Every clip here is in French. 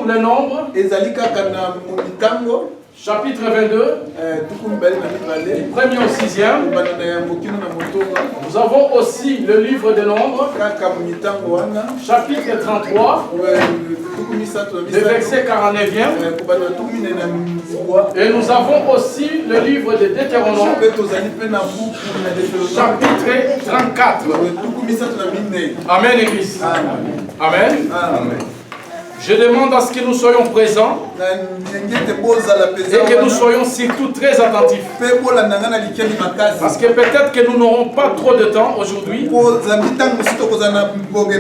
sur le nombre, chapitre 22, du 1er au 6e. Nous avons aussi le livre des nombres, chapitre 33, le verset 49e. Et nous avons aussi le livre de Deutéronome, chapitre 34. Amen, Église. Amen. Amen. Je demande à ce que nous soyons présents et que nous soyons surtout très attentifs. Parce que peut-être que nous n'aurons pas trop de temps aujourd'hui,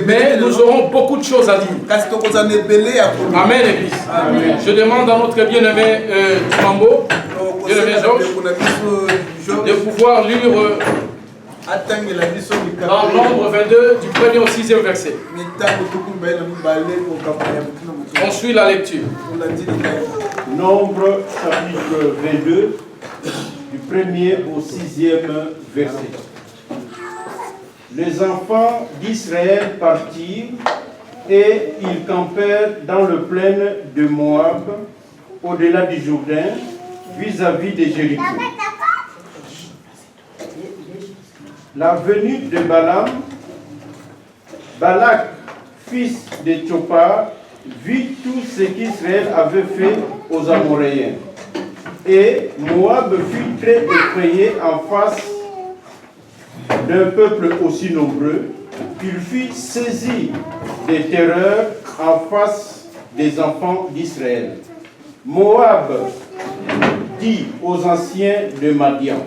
mais nous aurons beaucoup de choses à dire. Amen, Église. Amen. Je demande à notre bien-aimé Mambo, bien-aimé Georges, de pouvoir lire dans Nombre 22 du 1er au 6e verset. On suit la lecture. Nombre chapitre 22 du 1er au 6e verset. Les enfants d'Israël partirent et ils campèrent dans le plaine de Moab, au-delà du Jourdain, vis-à-vis de Jéricho. La venue de Balaam, Balak, fils de Tchopar, vit tout ce qu'Israël avait fait aux Amoréens. Et Moab fut très effrayé en face d'un peuple aussi nombreux qu'il fut saisi de terreur en face des enfants d'Israël. Moab dit aux anciens de Madian: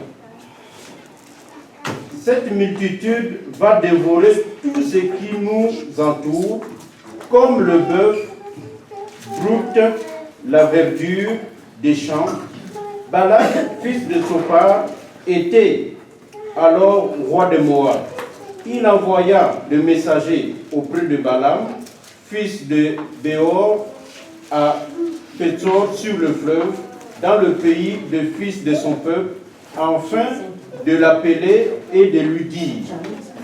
cette multitude va dévorer tout ce qui nous entoure, comme le bœuf broute la verdure des champs. Balak, fils de Tchopar, était alors roi de Moab. Il envoya des messagers auprès de Balaam, fils de Béor, à Pétor sur le fleuve, dans le pays des fils de son peuple, afin de l'appeler et de lui dire: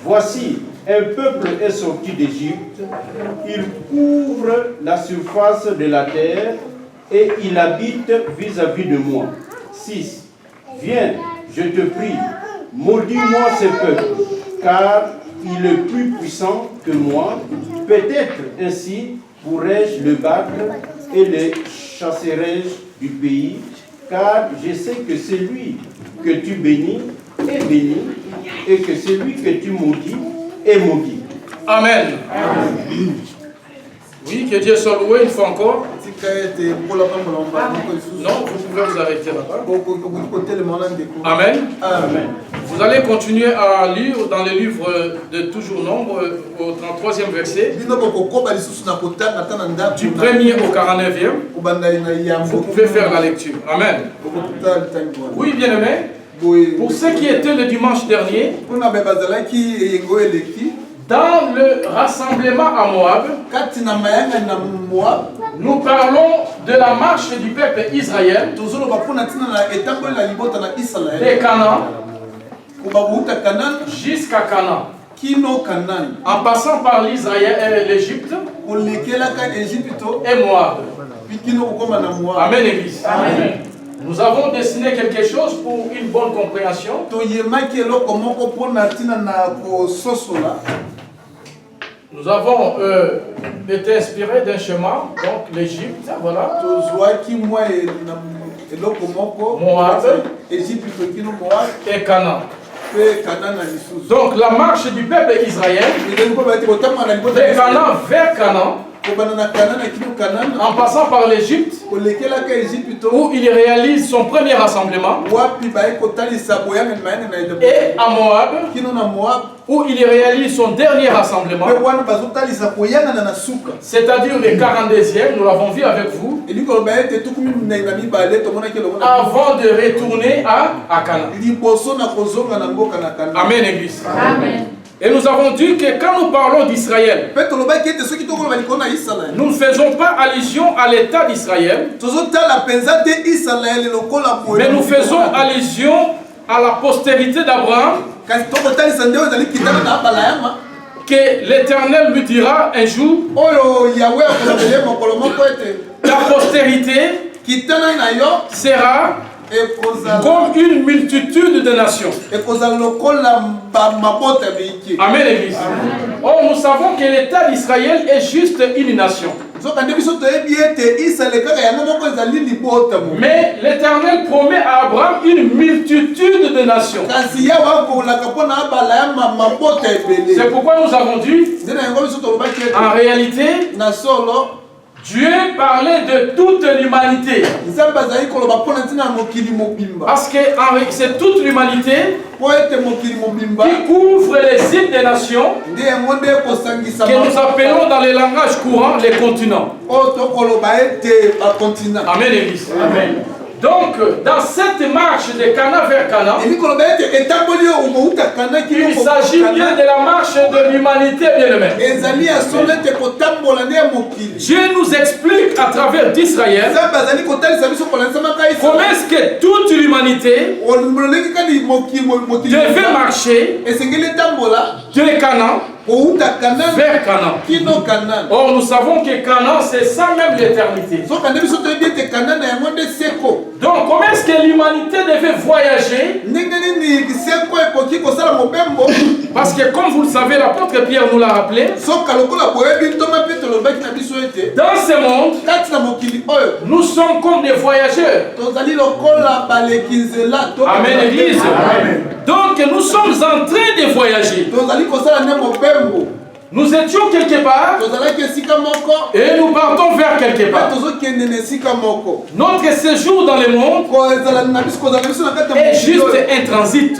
voici, un peuple est sorti d'Égypte, il couvre la surface de la terre et il habite vis-à-vis de moi. 6. Viens, je te prie, maudis-moi ce peuple, car il est plus puissant que moi. Peut-être ainsi pourrais-je le battre et le chasserai-je du pays, car je sais que celui que tu bénis est béni, et que celui que tu maudis est maudit. Amen. Amen. Oui, que Dieu soit loué une fois encore. Non, vous pouvez vous arrêter là-bas. Amen. Amen. Vous allez continuer à lire dans le livre de Toujours Nombre, au 33e verset, du 1er au 49e. Vous pouvez faire la lecture. Amen. Oui, bien-aimé. Pour ce qui était le dimanche dernier, dans le rassemblement à Moab, nous parlons de la marche du peuple Israël de Canaan jusqu'à Canaan, en passant par l'Égypte et Moab. Amen, Église. Amen. Nous avons dessiné quelque chose pour une bonne compréhension. Nous avons été inspirés d'un chemin, donc l'Égypte, voilà. Moab et Canaan. Donc la marche du peuple Israël de Canaan vers Canaan, en passant par l'Égypte, où il réalise son premier rassemblement, et à Moab, où il réalise son dernier rassemblement, c'est-à-dire le 42e, nous l'avons vu avec vous, avant de retourner à Canaan. Amen, Église. Amen. Et nous avons dit que quand nous parlons d'Israël, nous ne faisons pas allusion à l'état d'Israël, mais nous faisons allusion à la postérité d'Abraham, que l'Éternel lui dira un jour: ta postérité sera comme une multitude de nations. Amen, Église. Oh, nous savons que l'État d'Israël est juste une nation. Mais l'Éternel promet à Abraham une multitude de nations. C'est pourquoi nous avons dit, en réalité, Dieu parlait de toute l'humanité. Parce que c'est toute l'humanité qui couvre les îles des nations que nous appelons dans les langages courants les continents. Amen, Église. Amen. Donc, dans cette marche de Cana vers Cana, il s'agit bien de la marche de l'humanité, bien-aimée. Dieu nous explique à travers d'Israël comment est-ce que toute l'humanité devait marcher de Canaan vers Canaan. Or, nous savons que Canaan, c'est ça même l'éternité. Donc, comment est-ce que l'humanité devait voyager? Parce que, comme vous le savez, l'apôtre Pierre nous l'a rappelé, dans ce monde, nous sommes comme des voyageurs. Amen, Église. Amen. Donc, nous sommes en train de voyager. Nous étions quelque part et nous partons vers quelque part. Notre séjour dans le monde est juste un transit.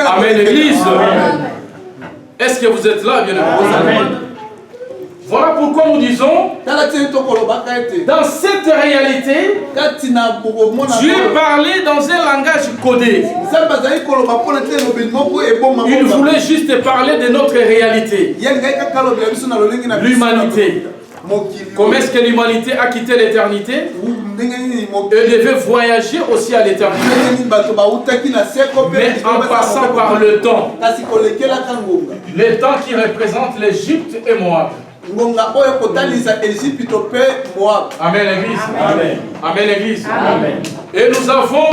Amen, Église. Est-ce que vous êtes là, bien aimés? Voilà pourquoi nous disons, dans cette réalité, Dieu parlait dans un langage codé. Il voulait juste parler de notre réalité, l'humanité. Comment est-ce que l'humanité a quitté l'éternité et devait voyager aussi à l'éternité, mais en passant par le temps qui représente l'Égypte et Moab. Amen, Église. Amen. Amen, Église. Amen. Et nous avons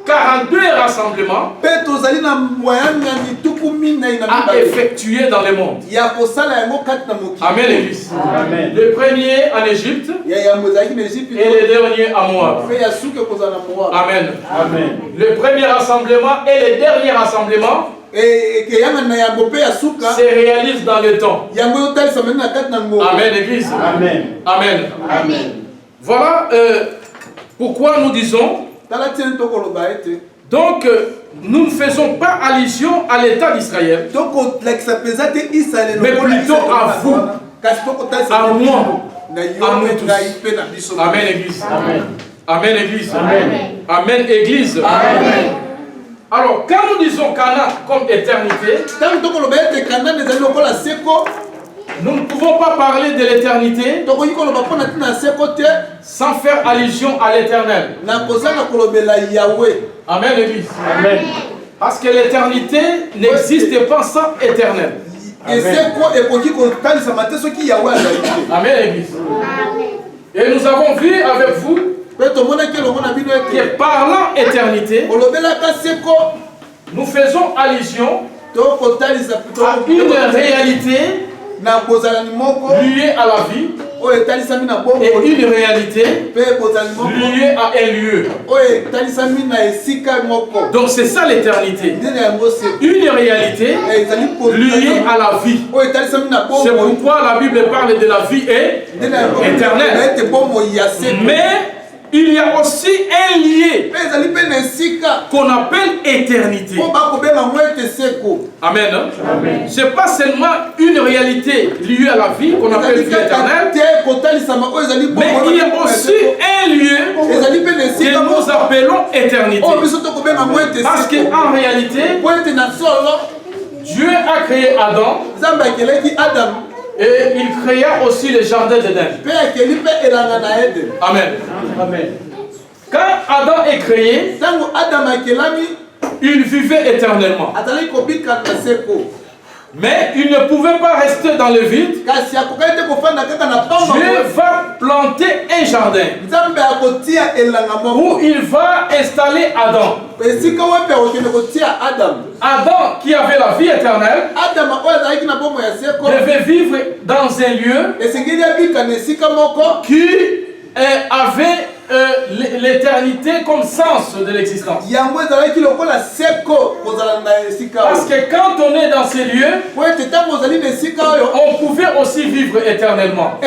42 rassemblements à effectuer dans le monde. Amen, Église. Amen. Le premier en Égypte et le dernier à Moab. Amen. Amen. Le premier rassemblement et le dernier rassemblement se réalise dans le temps. Amen, Église. Amen. Amen. Amen. Voilà pourquoi nous disons, donc nous ne faisons pas allusion à l'État d'Israël, mais plutôt à vous, à moi, à nous tous. Amen, Église. Amen. Amen, Église. Amen. Amen, Église. Amen. Alors, quand nous disons Canaan comme éternité, nous ne pouvons pas parler de l'éternité sans faire allusion à l'éternel. Amen, Église. Amen. Parce que l'éternité n'existe pas sans éternel. Amen, Église. Et nous avons vu avec vous que parlant éternité, nous faisons allusion à une réalité liée à la vie et une réalité liée à un lieu. Donc c'est ça l'éternité. Une réalité liée à la vie. C'est pourquoi la Bible parle de la vie éternelle. Mais il y a aussi un lien qu'on appelle éternité. Amen. Ce n'est pas seulement une réalité liée à la vie qu'on appelle vie éternelle, mais il y a aussi un lieu que nous appelons éternité. Parce qu'en réalité, Dieu a créé Adam. Et il créa aussi le jardin d'Éden. Amen. Amen. Quand Adam est créé, il vivait éternellement. Mais il ne pouvait pas rester dans le vide. Dieu va planter un jardin où il va installer Adam. Adam, qui avait la vie éternelle, devait vivre dans un lieu qui avait l'éternité comme sens de l'existence. Parce que quand on est dans ces lieux, on pouvait aussi vivre éternellement.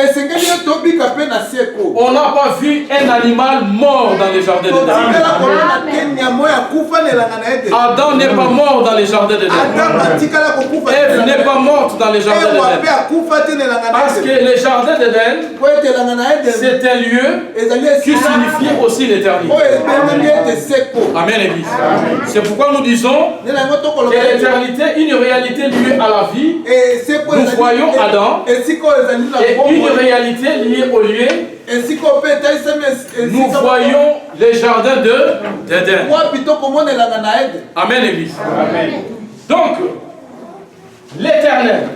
On n'a pas vu un animal mort dans les jardins d'Éden. Adam n'est pas mort dans les jardins d'Éden. Ève n'est pas morte dans les jardins d'Éden. Parce que les jardins d'Éden, c'est un lieu qui signifie aussi l'éternité. Amen, Église. C'est pourquoi nous disons que l'éternité est une réalité liée à la vie. Nous voyons Adam et une réalité liée au lieu. Nous voyons les jardins d'Éden. Amen, Église. Amen. Donc, l'éternel.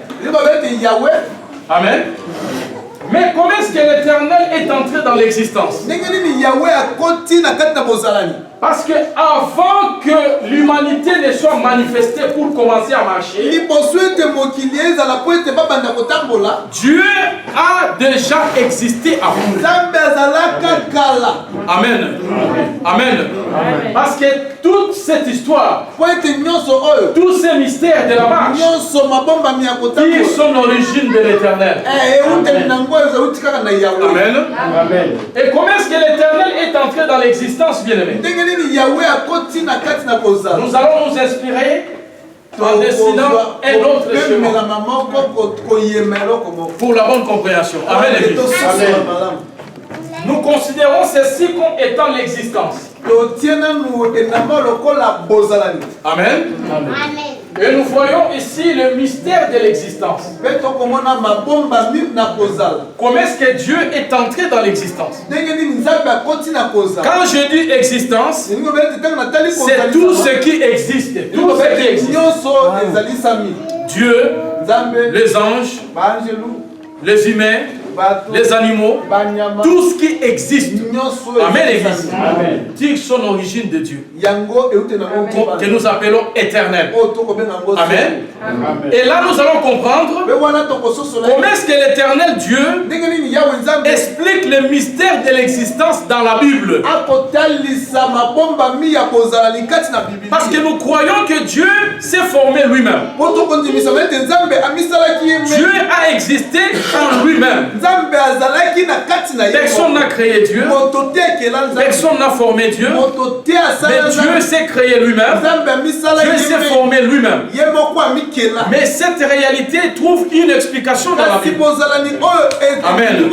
Amen. Mais comment est-ce que l'éternel est entré dans l'existence? Parce que avant que l'humanité ne soit manifestée pour commencer à marcher, Dieu a déjà existé avant. Amen. Amen. Parce que toute cette histoire, tous ces mystères de la marche, qui sont l'origine de l'éternel. Amen. Amen. Et comment est-ce que l'éternel est entré dans l'existence, bien-aimé? Nous allons nous inspirer en dessinant un autre chemin pour la bonne compréhension. Amen. Amen. Nous considérons ceci comme étant l'existence. Amen. Amen. Et nous voyons ici le mystère de l'existence. Comment est-ce que Dieu est entré dans l'existence? Quand je dis existence, c'est tout ce qui existe. Tout ce qui existe. Dieu, les anges, les humains, les animaux, tout ce qui existe. Amen, Église. Tire son origine de Dieu, que nous appelons éternel. Amen. Et là, nous allons comprendre comment est-ce que l'éternel Dieu explique le mystère de l'existence dans la Bible. Parce que nous croyons que Dieu s'est formé lui-même. Dieu a existé en lui-même. Personne n'a créé Dieu. Personne n'a formé Dieu. Mais Dieu s'est créé lui-même. Dieu s'est formé lui-même. Mais cette réalité trouve une explication dans la Bible. Amen.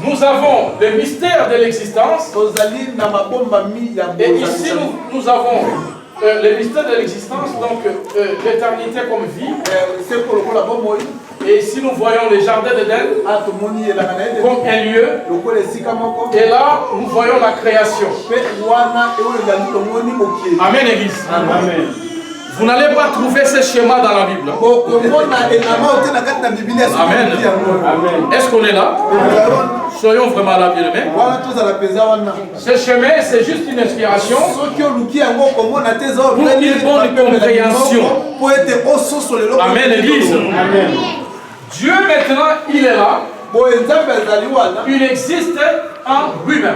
Nous avons le mystère de l'existence. Et ici, nous avons le mystère de l'existence, donc l'éternité comme vie. Et ici nous voyons les jardins d'Éden comme un lieu. Et là nous voyons la création. Amen, Église. Amen. Vous n'allez pas trouver ce schéma dans la Bible. Amen. Est-ce qu'on est là? Soyons vraiment là, bien aimés. Ce chemin, c'est juste une inspiration pour une bonne compréhension. Amen, Église. Amen. Dieu maintenant, il est là. Il existe en lui-même.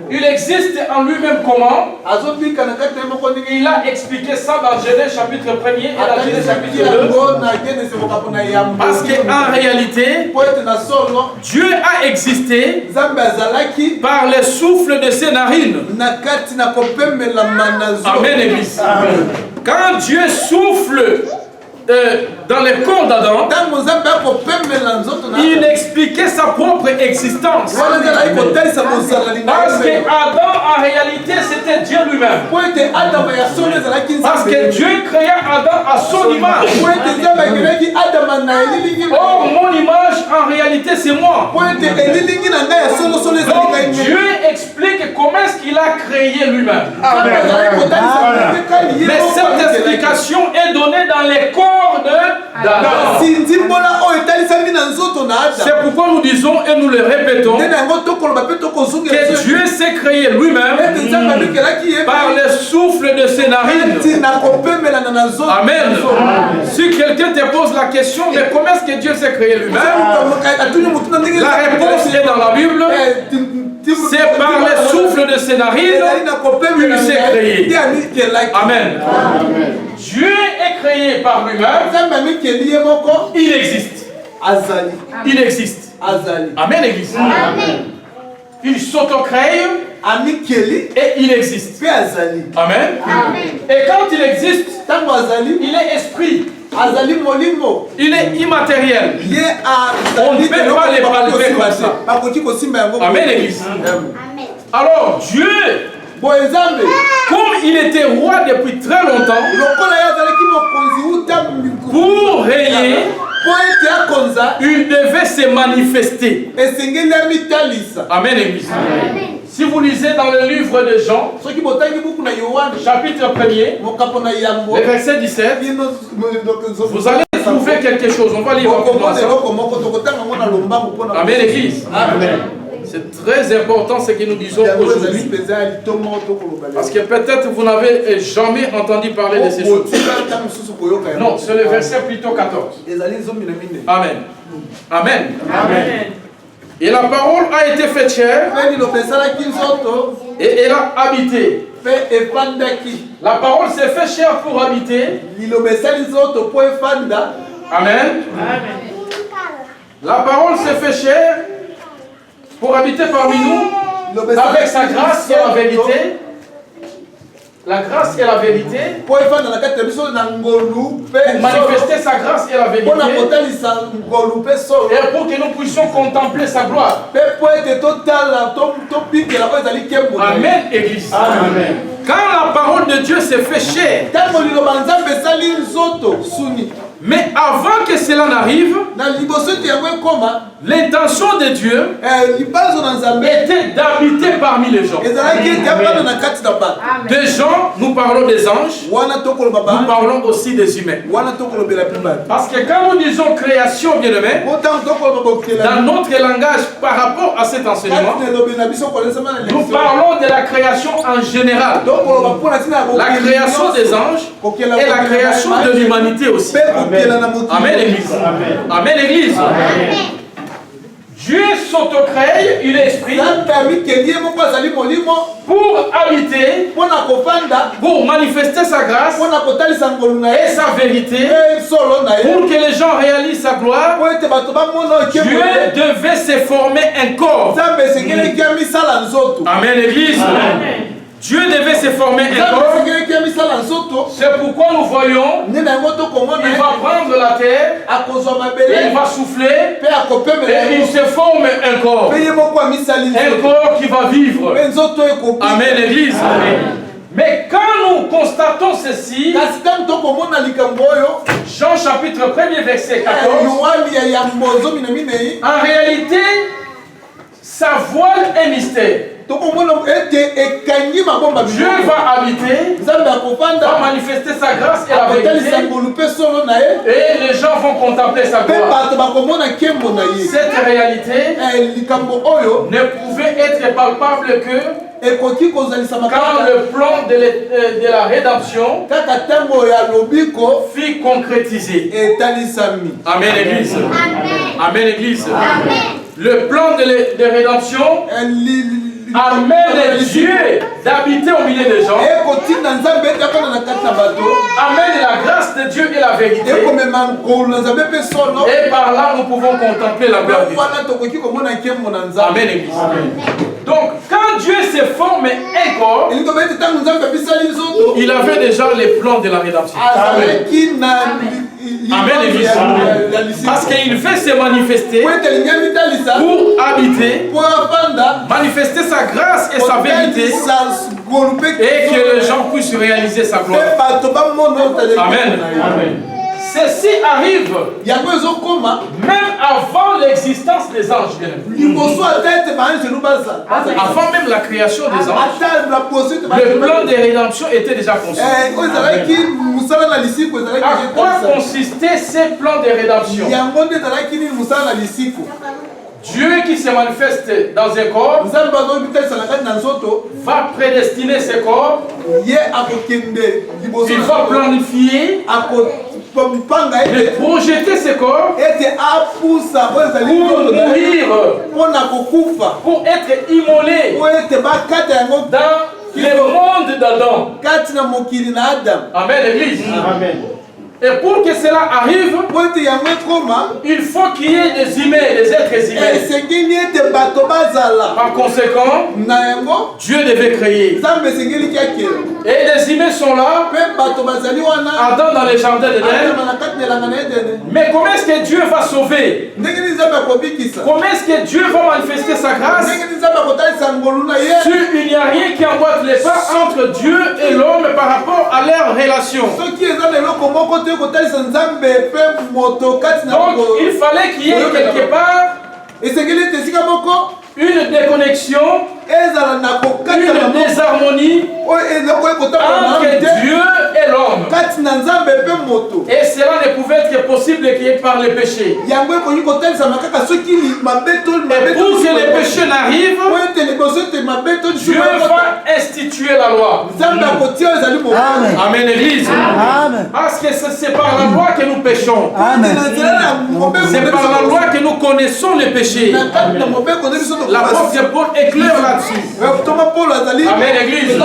Il existe en lui-même comment? Il a expliqué ça dans Genèse chapitre 1er et dans Genèse chapitre 2. Parce qu'en réalité, Dieu a existé par le souffle de ses narines. Amen, Église. Quand Dieu souffle dans le corps d'Adam, il expliquait sa propre existence. Parce que Adam en réalité c'était Dieu lui-même. Parce que Dieu créa Adam à son image. Oh, mon image en réalité c'est moi. Donc Dieu explique comment est-ce qu'il a créé lui-même. Mais cette explication est donnée dans les corps d'Adam. C'est pourquoi nous disons et nous le répétons que Dieu s'est créé lui-même par le souffle de ses narines. Amen. Si quelqu'un te pose la question, mais comment est-ce que Dieu s'est créé lui-même? La réponse est dans la Bible. C'est par le souffle de ses narines qu'il s'est créé. Amen. Dieu est créé par lui-même. Il existe. Il existe. Amen, Église. Il s'auto-crée et il existe. Amen. Et quand il existe, il est esprit. Il est immatériel. On ne peut pas les palper comme ça. Amen, Église. Alors Dieu, comme il était roi depuis très longtemps, pour régner, il devait se manifester. Amen, Église. Si vous lisez dans le livre de Jean, chapitre 1er, le verset 17, vous allez trouver quelque chose. On va lire rapidement ça. Amen, Église. Amen. C'est très important ce que nous disons aujourd'hui. Parce que peut-être vous n'avez jamais entendu parler de ces choses. Non, c'est le verset plutôt 14. Amen. Amen. Amen. Et la parole a été faite chair et elle a habité. La parole s'est faite chair pour habiter. Amen. La parole s'est faite chair pour habiter parmi nous avec sa grâce et la vérité. La grâce et la vérité. Pour manifester sa grâce et la vérité. Et pour que nous puissions contempler sa gloire. Amen, Église. Amen. Quand la parole de Dieu s'est fait chair, mais avant que cela n'arrive, l'intention de Dieu était d'habiter parmi les gens. Des gens, nous parlons des anges, nous parlons aussi des humains. Parce que quand nous disons création, bien-aimé, dans notre langage par rapport à cet enseignement, nous parlons de la création en général. La création des anges et la création de l'humanité aussi. Amen, Église. Amen, Église. Dieu s'auto-crée, il est esprit, pour habiter, pour manifester sa grâce et sa vérité, pour que les gens réalisent sa gloire. Dieu devait se former un corps. Amen, Église. Amen. Dieu devait se former un corps. C'est pourquoi nous voyons, il va prendre la terre, il va souffler, et il se forme un corps. Un corps qui va vivre. Amen, Église. Amen. Mais quand nous constatons ceci, Jean chapitre 1er verset 14, en réalité, sa voile est mystère. Dieu va habiter, va manifester sa grâce et la vérité, et les gens vont contempler sa gloire. Cette réalité ne pouvait être palpable que quand le plan de la rédemption fut concrétisé. Amen, Église. Amen, Église. Le plan de rédemption amène Dieu d'habiter au milieu des gens. Amène la grâce de Dieu et la vérité. Et par là, nous pouvons contempler la gloire de Dieu. Amen, Église. Donc, quand Dieu s'est formé un corps, il avait déjà les plans de la rédemption. Amen, Église. Parce qu'il fait se manifester pour habiter, manifester sa grâce et sa vérité, et que les gens puissent réaliser sa gloire. Amen. Amen. Ceci arrive même avant l'existence des anges, bien aimé. Amen. Avant même la création des anges, le plan de rédemption était déjà conçu. À quoi consistait ce plan de rédemption? Dieu qui se manifeste dans un corps va prédestiner ce corps. Il va planifier de projeter ce corps pour mourir, pour être immolé dans le monde d'Adam. Amen, l'église. Amen. Et pour que cela arrive, il faut qu'il y ait des humains, des êtres humains. Par conséquent, Dieu devait créer. Et les humains sont là, Adam dans les jardins d'Éden. Mais comment est-ce que Dieu va sauver? Comment est-ce que Dieu va manifester sa grâce si il n'y a rien qui emboîte les pas entre Dieu et l'homme par rapport à leur relation? Donc il fallait qu'il y ait quelque part une déconnexion, une désharmonie entre Dieu et l'homme. Et cela ne pouvait être possible que par le péché. Et pour que le péché n'arrive, Dieu va instituer la loi. Amen, l'église. Parce que c'est par la loi que nous péchons. C'est par la loi que nous connaissons le péché. L'apôtre Paul éclaire là-dessus. Amen, l'église.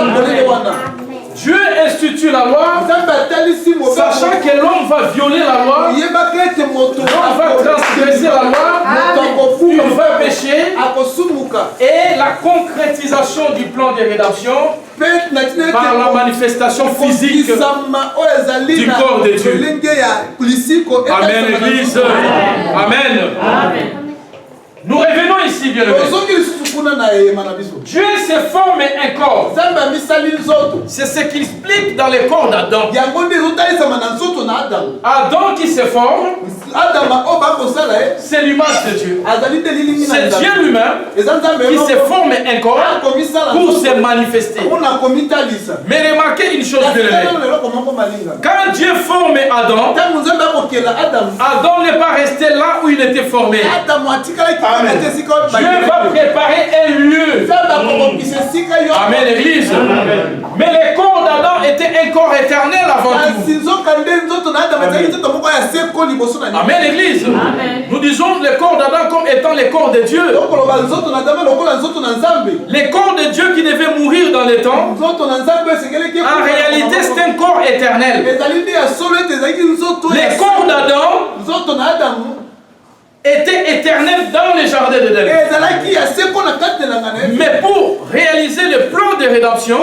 Dieu institue la loi, sachant que l'homme va violer la loi, l'homme va transgresser la loi, il va pécher, et la concrétisation du plan de rédemption par la manifestation physique du corps de Dieu. Amen, l'église. Amen. Nous revenons ici, bien aimé. Dieu se forme un corps. C'est ce qu'il explique dans le corps d'Adam. Adam qui se forme, c'est l'image de Dieu. C'est Dieu lui-même qui se forme un corps pour se manifester. Mais remarquez une chose, bien aimé. Quand Dieu forme Adam, Adam n'est pas resté là où il était formé. Dieu va préparer un lieu. Amen, l'église. Mais le corps d'Adam était un corps éternel avant tout. Amen, l'église. Nous disons le corps d'Adam comme étant le corps de Dieu. Le corps de Dieu qui devait mourir dans le temps, en réalité c'est un corps éternel. Le corps d'Adam était éternel dans les jardins d'Éden. Mais pour réaliser le plan de rédemption,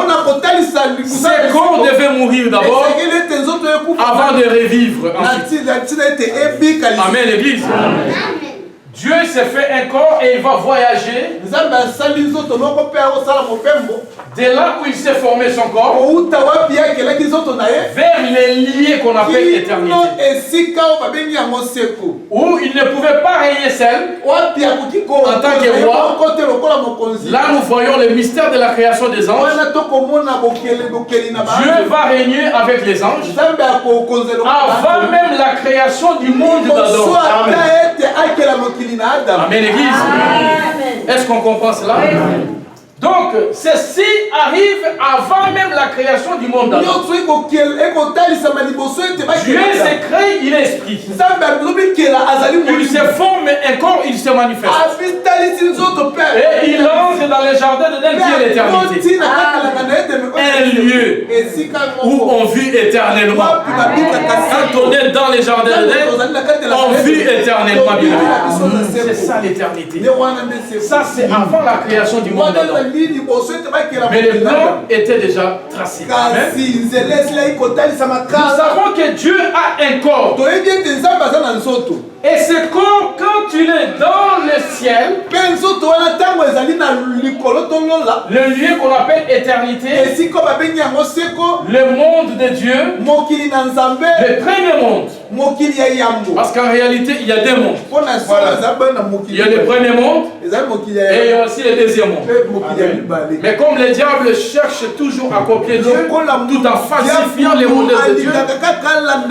ce corps devait mourir d'abord avant de revivre ensuite. Amen, l'église. Dieu s'est fait un corps et il va voyager de là où il s'est formé son corps vers les lieux qu'on appelle l'éternité, où il ne pouvait pas régner seul en tant que roi. Là nous voyons le mystère de la création des anges. Dieu va régner avec les anges avant même la création du monde d'Adam. Amen, l'église. Est-ce qu'on comprend cela? Donc, ceci arrive avant même la création du monde d'Adam. Dieu se crée, il est esprit. Il se forme un corps, il se manifeste. Et il entre dans le jardin d'Éden qui est l'éternité. Un lieu où on vit éternellement. Quand on est dans les jardins d'Éden, on vit éternellement. C'est ça l'éternité. Ça, c'est avant la création du monde d'Adam. Mais le plan était déjà tracé. Nous savons que Dieu a un corps. Et ce corps, quand il est dans le le ciel, le lieu qu'on appelle éternité, le monde de Dieu, le premier monde. Parce qu'en réalité, il y a deux mondes. Il y a le premier monde et il y a aussi le deuxième monde. Mais comme le diable cherche toujours à copier Dieu, tout en falsifiant les mondes de Dieu,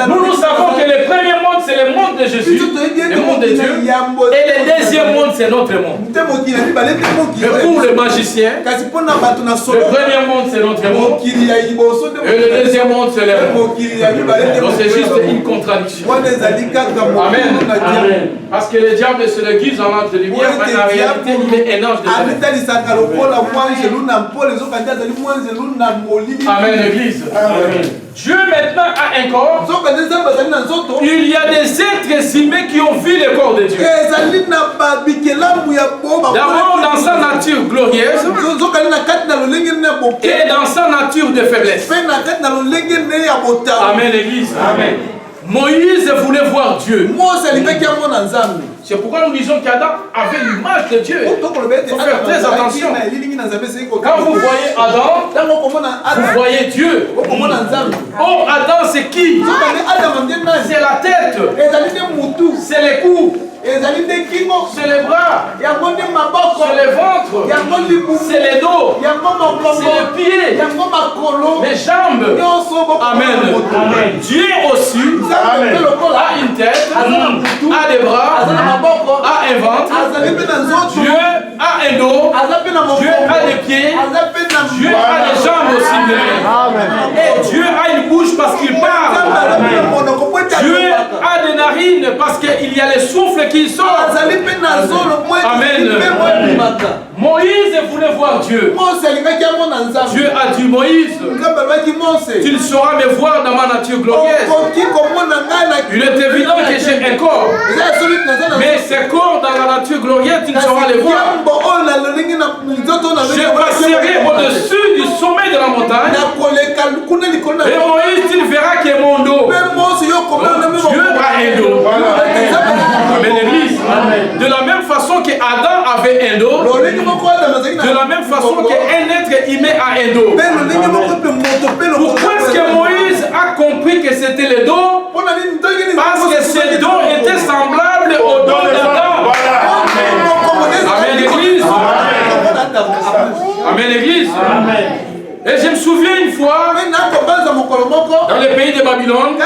nous savons que le premier monde, c'est le monde de Jésus, le monde de Dieu, et le deuxième monde, c'est notre monde. Mais pour le magicien, le premier monde, c'est notre monde, et le deuxième monde, c'est le monde. Donc c'est juste une contradiction. Amen. Amen. Parce que le diable se le guise en ange de lumière, mais en réalité, il est un ange de lumière. Amen, l'église. Dieu maintenant a un corps. Il y a des êtres humains qui ont vu le corps de Dieu. D'abord dans sa nature glorieuse et dans sa nature de faiblesse. Amen, l'église. Amen. Moïse voulait voir Dieu. C'est pourquoi nous disons qu'Adam avait l'image de Dieu. Il faut faire très attention. Quand vous voyez Adam, vous voyez Dieu. Oh, Adam, c'est qui? C'est la tête. C'est les coups. C'est les bras, c'est le ventre, c'est les dos, c'est les pieds, les jambes. Amen. Dieu aussi a une tête, a des bras, a un ventre. Dieu a un dos, Dieu a des pieds, Dieu a des jambes aussi. Et Dieu a une bouche parce qu'il parle. Dieu a des narines parce qu'il y a le souffle qui sort. Amen. Moïse voulait voir Dieu. Dieu a dit Moïse, tu sauras me voir dans ma nature glorieuse. Il est évident que j'ai un corps. Mais ce corps dans la nature glorieuse, tu ne sauras le voir. Je passerai au-dessus du sommet de la montagne. Et Moïse, tu verras que mon dos. Dieu a un dos. Amen, l'église. De la même façon que Adam avait un dos, de la même façon qu'un être humain a un dos. Pourquoi est-ce que Moïse a compris que c'était le dos? Parce que ce dos était semblable au dos d'Adam. Amen, l'église. Amen, l'église. Et je me souviens une fois, dans le pays de Babylone,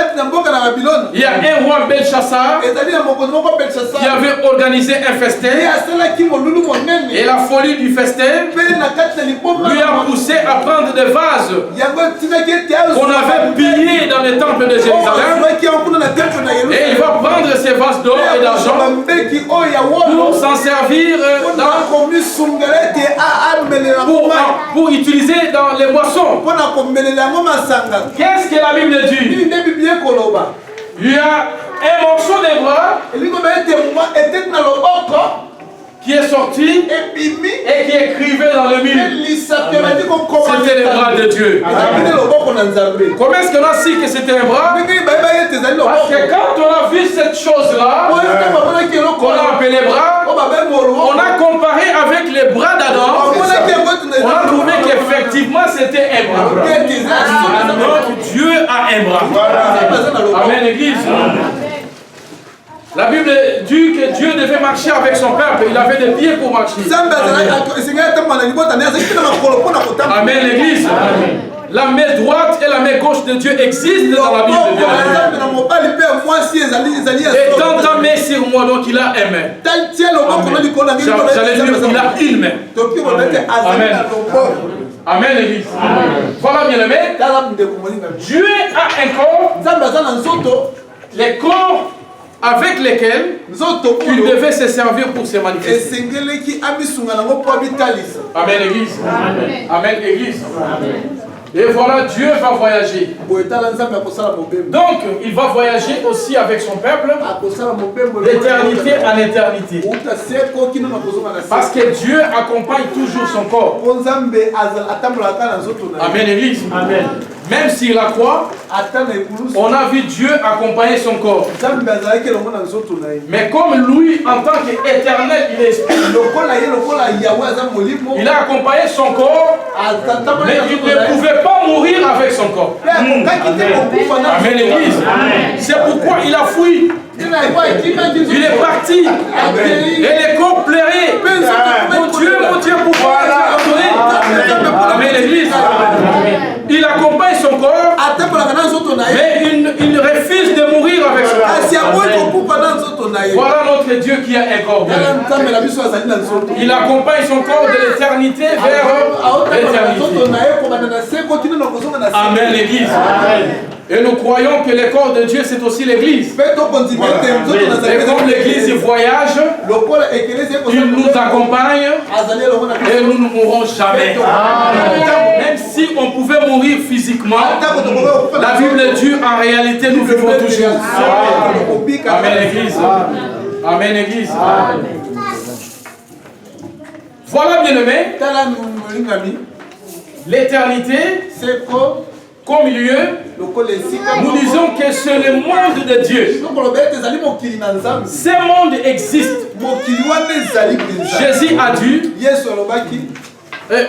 il y a un roi Belshazzar qui avait organisé un festin. Et la folie du festin lui a poussé à prendre des vases qu'on avait pillés dans le temple de Jérusalem. Et il va prendre ces vases d'or et d'argent pour s'en servir pour utiliser dans les boissons. Qu'est-ce que la Bible dit? Il y a un morceau de bras qui est sorti et qui écrivait dans le milieu. C'était le bras de Dieu. Comment est-ce qu'on a su que c'était un bras? Parce que quand on a vu cette chose-là, qu'on a appelé bras, on a comparé avec les bras d'Adam. On a trouvé qu'effectivement c'était un bras. Donc Dieu a un bras. Amen, l'église. La Bible dit que Dieu devait marcher avec son peuple. Il avait des pieds pour marcher. Amen, l'église. La main droite et la main gauche de Dieu existent dans la Bible de Dieu. Et tends ta main sur moi, donc il a un main. J'allais dire qu'il a une main. Amen. Amen, l'église. Voilà, bien aimé. Dieu a un corps. Les corps avec lesquels il devait se servir pour se manifester. Amen, l'église. Amen, l'église. Et voilà, Dieu va voyager. Donc, il va voyager aussi avec son peuple d'éternité en éternité. Parce que Dieu accompagne toujours son corps. Amen, l'église. Amen. Même sur la croix, on a vu Dieu accompagner son corps. Mais comme lui, en tant qu'éternel, il est esprit, il a accompagné son corps, mais il ne pouvait pas mourir avec son corps. Amen, l'église. C'est pourquoi il a fui. Il est parti. Et les corps pleuraient. Mon Dieu, pourquoi Amen, l'église. Il accompagne son corps, mais il refuse de mourir avec son corps. Voilà notre Dieu qui a un corps. Il accompagne son corps de l'éternité vers l'éternité. Amen, l'église. Et nous croyons que le corps de Dieu, c'est aussi l'église. Et comme l'église voyage, il nous accompagne et nous ne mourrons jamais. Même si on pouvait mourir physiquement, la Bible dit en réalité nous vivons toujours. Amen, l'église. Amen, l'église. Voilà, bien-aimé, l'éternité, c'est comme lieu, nous disons que c'est le monde de Dieu. Ce monde existe. Jésus a dit,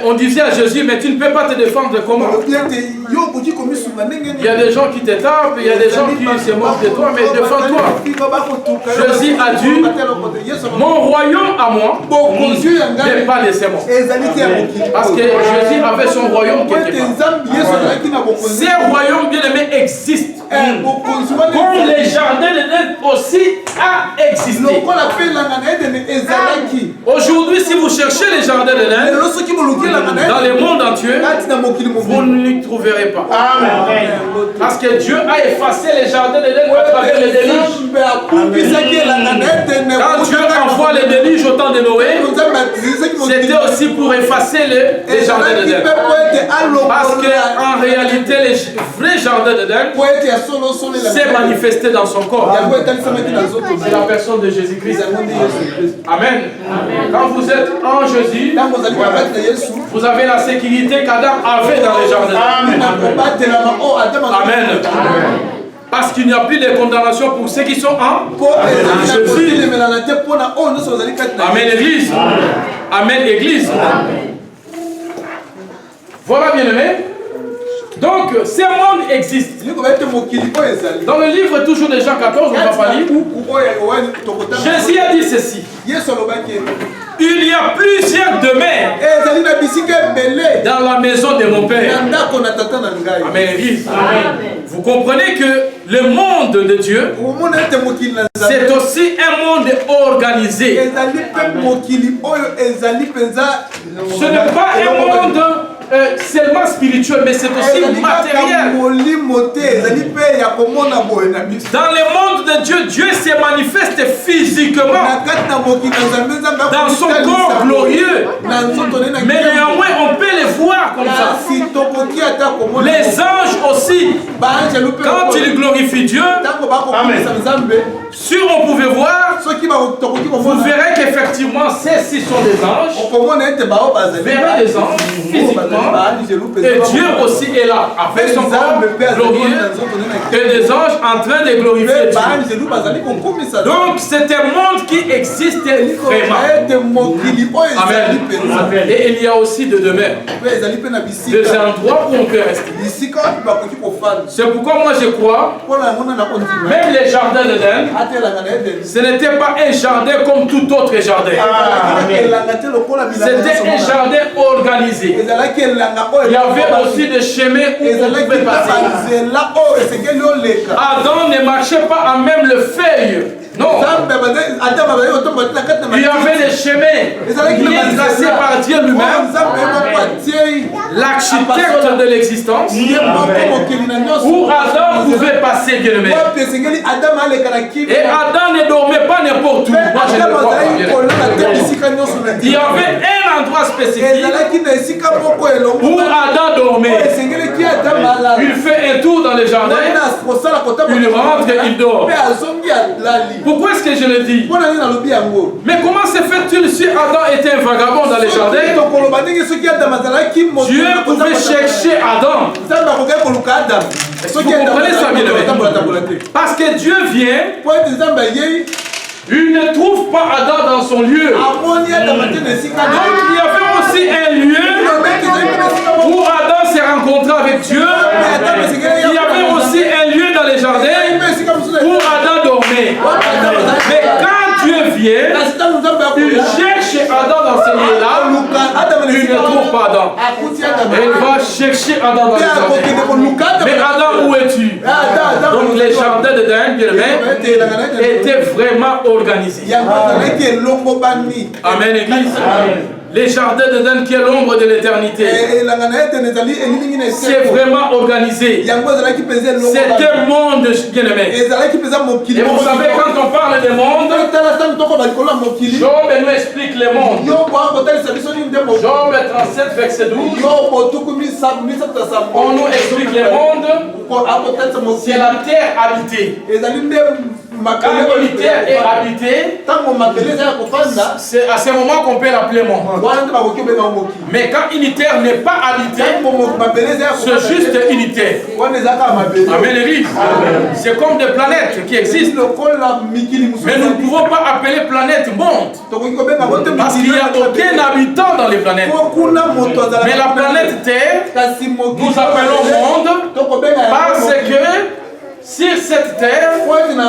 on disait à Jésus, mais tu ne peux pas te défendre comment? Il y a des gens qui te tapent, il y a des gens qui se moquent de toi, mais défends-toi. Jésus a dit, mon royaume à moi n'est pas de ces morts. Parce que Jésus avait son royaume quelque part. Ces royaumes bien-aimés existent. Comme les jardins d'Éden aussi a existé. Aujourd'hui, si vous cherchez les jardins d'Éden, dans le monde entier, vous ne les trouverez pas. Amen. Parce que Dieu a effacé les jardins d'Éden à travers les déluges. Quand Dieu envoie les déluges au temps de Noé, c'était aussi pour effacer les jardins d'Éden. Parce qu'en réalité, les vrais jardins d'Éden s'est manifesté dans son corps. C'est la personne de Jésus-Christ. Amen. Quand vous êtes en Jésus, vous avez la sécurité qu'Adam avait dans les jardins. Amen. Parce qu'il n'y a plus de condamnation pour ceux qui sont en Jésus. Amen, Église. Amen, Église. Voilà, bien-aimé. Donc, ce monde existe. Dans le livre toujours de Jean 14, on va pas lire. Jésus a dit ceci. Il y a plusieurs demeures dans la maison de mon Père. Amen. Vous comprenez que le monde de Dieu, c'est aussi un monde organisé. Ce n'est pas un monde seulement spirituel, mais c'est aussi matériel. Dans le monde de Dieu, Dieu se manifeste physiquement dans son corps glorieux. Mais néanmoins, on peut les voir comme ça. Les anges aussi, quand ils glorifient Dieu, si on pouvait voir, vous verrez qu'effectivement, ceux-ci sont des anges. Verrez des anges physiquement. Et Dieu aussi est là, avec son corps glorieux, et des anges en train de glorifier Dieu. Donc c'est un monde qui existe vraiment. Amen. Et il y a aussi de demeures, des endroits où on peut rester. C'est pourquoi moi je crois, même les jardins d'Éden, ce n'était pas un jardin comme tout autre jardin. C'était un jardin organisé. Il y avait aussi des chemins où on pouvait passer. Adam ne marchait pas à même le feuille. Non. Il y avait des chemins bien tracés par Dieu lui-même, l'architecte de l'existence, où Adam pouvait passer, bien aimé. Et Adam ne dormait pas n'importe où. Moi, je ne crois pas, bien aimé. Il y avait un endroit spécifique où Adam dormait. Il fait un tour dans le jardin, il rentre et il dort. Pourquoi est-ce que je le dis? Mais comment se fait-il si Adam était un vagabond dans le jardin? Dieu pouvait chercher Adam. Vous comprenez ça bien? Parce que Dieu vient, il ne trouve pas Adam dans son lieu. Donc il y avait aussi un lieu où Adam s'est rencontré avec Dieu. Il y avait aussi un lieu dans les jardins où Adam dormait. Mais quand Dieu vient, il cherche Adam dans ce lieu-là, il ne trouve pas Adam. Et il va chercher Adam dans les jardins. Mais Adam, où es-tu? Donc les jardins d'Éden, étaient vraiment organisés. Amen, Église. Les jardins d'Éden qui est l'ombre de l'éternité. C'est vraiment organisé. C'est un monde bien-aimé. Et vous savez, quand on parle de monde, Job nous explique le monde. Job 37, verset 12. On nous explique le monde. C'est la terre habitée. Quand une terre est habitée, c'est à ce moment qu'on peut l'appeler monde. Mais quand une terre n'est pas habitée, c'est juste une terre. Amen, l'église. C'est comme des planètes qui existent. Mais nous ne pouvons pas appeler planète monde. Parce qu'il n'y a aucun habitant dans les planètes. Mais la planète Terre, nous appelons monde parce que sur cette terre,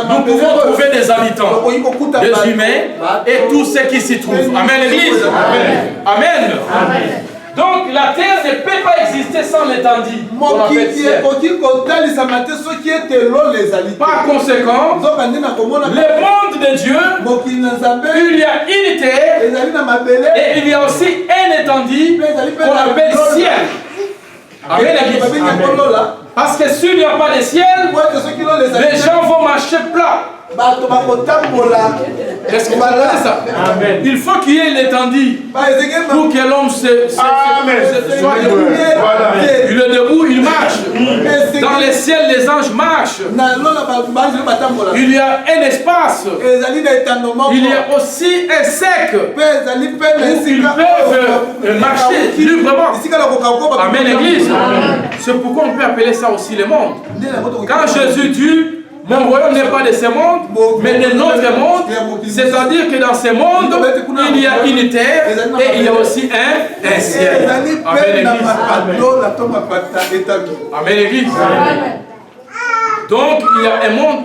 nous pouvons trouver des habitants, des humains et tout ce qui s'y trouve. Amen, l'église. Amen. Donc la terre ne peut pas exister sans l'étendue. Par conséquent, le monde de Dieu, il y a une terre et il y a aussi un étendue qu'on appelle ciel. Amen, l'église. Parce que s'il n'y a pas de ciel, les gens vont marcher plat. Est-ce que vous comprenez ça? Amen. Il faut qu'il y ait l'étendue pour que l'homme soit debout. Il est debout, il marche. Dans les ciels, les anges marchent. Il y a un espace. Il y a aussi un sec où ils peuvent marcher librement. Amen, l'église. C'est pourquoi on peut appeler ça aussi le monde. Quand Jésus dit mon royaume n'est pas de ce monde, mais de notre monde, c'est-à-dire que dans ce monde, il y a une terre et il y a aussi un ciel. Amen, l'église. Amen, l'église. Donc, il y a un monde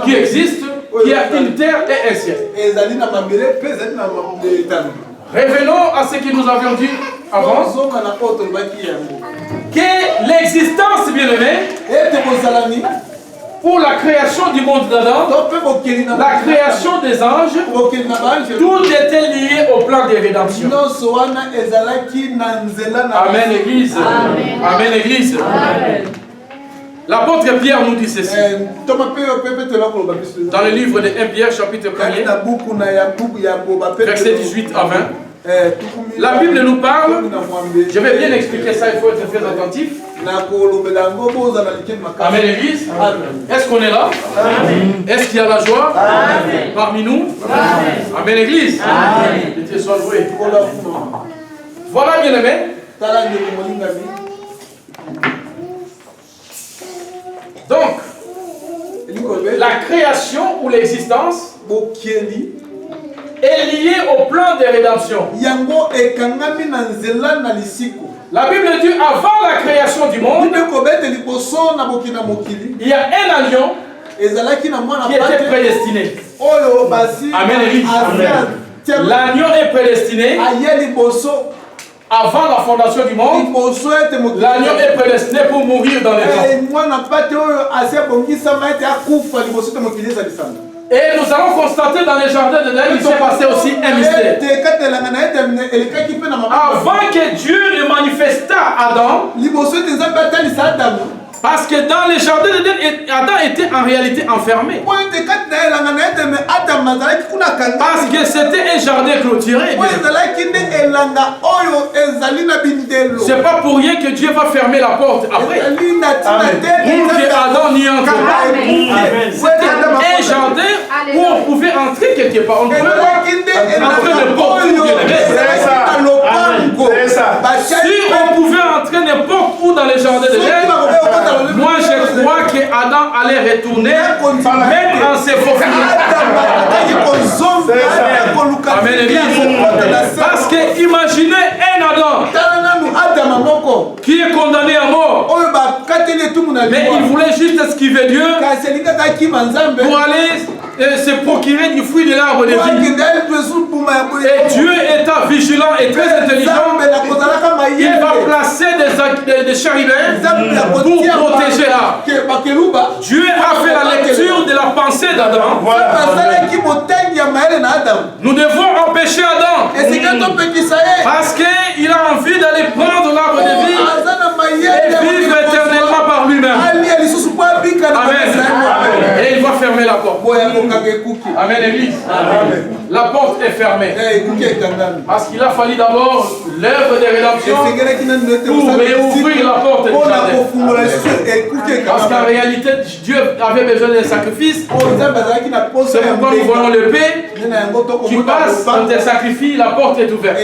qui existe, qui a une terre et un ciel. Revenons à ce que nous avions dit avant. Que l'existence, bien-aimée, pour la création du monde d'Adam, la création des anges, tout était lié au plan de rédemption. Amen, Église. Amen, Église. L'apôtre Pierre nous dit ceci. Dans le livre de 1 Pierre, chapitre 1er, verset 18 à 20. La Bible nous parle, je vais bien expliquer ça, il faut être très attentif. Amen, l'église. Est-ce qu'on est là? Est-ce qu'il y a la joie parmi nous? Amen, l'église. Que Dieu soit loué. Voilà, bien aimé. Donc, la création ou l'existence est liée au plan de rédemption. La Bible dit avant la création du monde, il y a un alliant qui était prédestiné. Amen, l'église. L'agneau est prédestiné avant la fondation du monde. L'agneau est prédestiné pour mourir dans les temps. Et nous allons constater dans les jardins d'Éden, il s'est passé aussi un mystère. Avant que Dieu ne manifestât à Adam, Parce que dans les jardins d'Éden, Adam était en réalité enfermé. Parce que c'était un jardin clôturé. C'est pas pour rien que Dieu va fermer la porte après. Pour que Adam n'y entre pas. C'était un jardin où on pouvait entrer quelque part. On ne pouvait pas entrer n'importe où. Si on pouvait entrer n'importe où dans les jardins d'Éden, moi je crois que Adam allait retourner même en se faufilant. Amen. Parce que imaginez un Adam qui est condamné à mort, mais il voulait juste esquiver Dieu pour aller se procurer du fruit de l'arbre de vie. Et Dieu étant vigilant et très intelligent, il va placer des chérubins pour protéger l'arbre. Dieu a fait la lecture de la pensée d'Adam. Nous devons empêcher Adam parce qu'il a envie d'aller prendre l'arbre de vie et vivre éternellement par lui-même. Amen. Et il va fermer la porte. Amen, Église. La porte est fermée. Parce qu'il a fallu d'abord l'œuvre de rédemption pour réouvrir la porte du jardin. Parce qu'en réalité, Dieu avait besoin d'un sacrifice. C'est pourquoi nous voyons l'épée. Tu passes, on te sacrifie, la porte est ouverte.